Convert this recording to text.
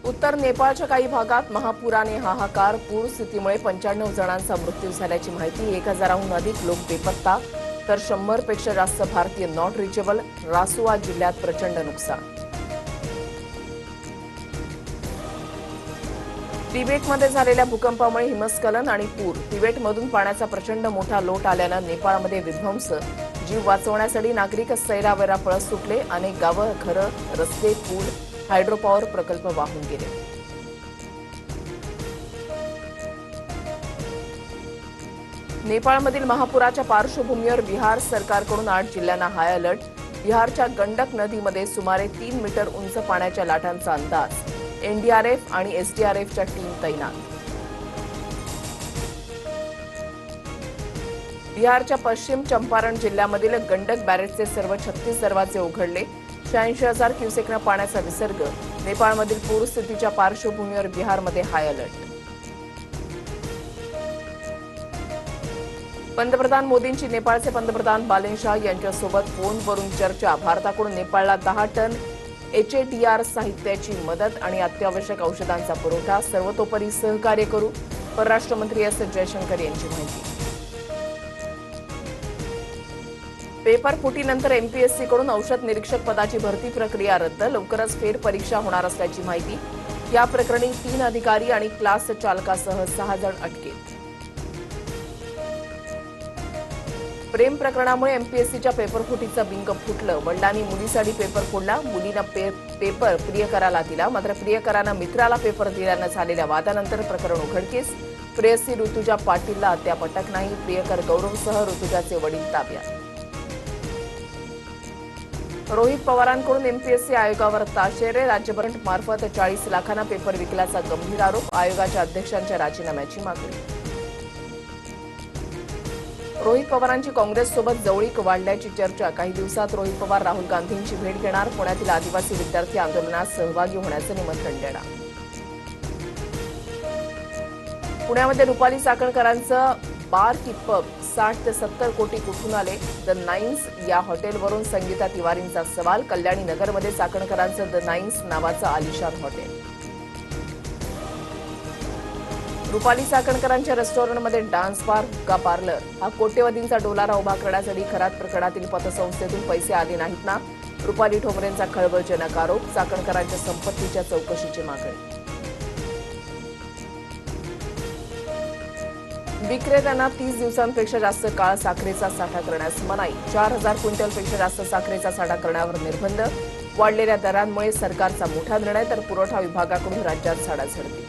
उत्तर नेपाळच्या काही भागात महापुराने हाहाकार. पूर स्थितीमुळे 95 जणांचा मृत्यू झाल्याची माहिती. 1000हून अधिक लोक बेपत्ता तर 100 पेक्षा जास्त भारतीय नॉट रिचेबल. रासुआ जिल्ह्यात प्रचंड नुकसान. तिबेटमध्ये झालेल्या भूकंपामुळे हिमस्खलन आणि पूर. तिबेटमधून पाण्याचा प्रचंड मोठा लोट आल्यानं नेपाळमध्ये विध्वंस. जीव वाचवण्यासाठी नागरिक सैरावैरा पळत सुटले. अनेक गावं, घरं, रस्ते, पूल, हायड्रोपॉवर प्रकल्प वाहून गेले. नेपाळमधील महापुराच्या पार्श्वभूमीवर बिहार सरकारकडून 8 जिल्ह्यांना हाय अलर्ट. बिहारच्या गंडक नदीमध्ये सुमारे 3 मीटर उंच पाण्याच्या लाटांचा अंदाज. एनडीआरएफ आणि एसडीआरएफच्या टीम तैनात. बिहारच्या पश्चिम चंपारण जिल्ह्यामधील गंडक बॅरेजचे सर्व 36 दरवाजे उघडले. 86,000 क्युसेकनं पाण्याचा विसर्ग. नेपाळमधील पूरस्थितीच्या पार्श्वभूमीवर बिहारमध्ये हाय अलर्ट. पंतप्रधान मोदींची नेपाळचे पंतप्रधान बालेन शाह यांच्यासोबत फोनवरून चर्चा. भारताकडून नेपाळला 10 टन एचएडीआर साहित्याची मदत आणि अत्यावश्यक औषधांचा पुरवठा. सर्वतोपरी सहकार्य करू, परराष्ट्र मंत्री एस जयशंकर यांची माहिती. पेपर फुटीनंतर एमपीएससीकडून औषध निरीक्षक पदाची भरती प्रक्रिया रद्द. लवकरच फेरपरीक्षा होणार असल्याची माहिती. या प्रकरणी 3 अधिकारी आणि क्लास चालकासह 6 जण अटकेत. प्रेम प्रकरणामुळे एमपीएससीच्या पेपर फुटीचं बिंग फुटलं. वडिलांनी मुलीसाठी पेपर फोडला. मुलीनं पेपर प्रियकराला दिला. मात्र प्रियकरानं मित्राला पेपर दिल्यानं झालेल्या वादानंतर प्रकरण उघडकीस. प्रेयसी ऋतुजा पाटीलला अद्याप अटक नाही. प्रियकर गौरवसह ऋतुजाचे वडील ताब्यात. रोहित पवारांकडून एमपीएससी आयोगावर ताशेरे. राज्यभर मार्फत 40 लाखांना पेपर विकल्याचा गंभीर आरोप. आयोगाच्या अध्यक्षांच्या राजीनाम्याची मागणी. रोहित पवारांची काँग्रेससोबत जवळीक वाढल्याची चर्चा. काही दिवसात रोहित पवार राहुल गांधींची भेट घेणार. पुण्यातील आदिवासी विद्यार्थी आंदोलनात सहभागी होण्याचं निमंत्रण देणार. पुण्यामध्ये रुपाली चाकणकरांचं बार की पब. 60 ते 70 कोटी कुठून आले? द नाईन्स या हॉटेलवरून संगीता तिवारींचा सवाल. कल्याणी नगरमध्ये चाकणकरांचं द नाईन्स नावाचं आलिशान हॉटेल. रुपाली चाकणकरांच्या रेस्टॉरंटमध्ये डान्स बार, हुक्का पार्लर. हा कोट्यवधींचा डोलारा उभा करण्यासाठी खरात प्रकरणातील पतसंस्थेतून पैसे आले नाहीत ना? रुपाली ठोंबरेंचा खळबळजनक आरोप. चाकणकरांच्या संपत्तीच्या चौकशीची मागणी. विक्रेत्यांना 30 दिवसांपेक्षा जास्त काळ साखरेचा साठा करण्यास मनाई. 4000 क्विंटलपेक्षा जास्त साखरेचा साठा करण्यावर निर्बंध. वाढलेल्या दरांमुळे सरकारचा मोठा निर्णय तर पुरवठा विभागाकडून राज्यात झाडाझडती.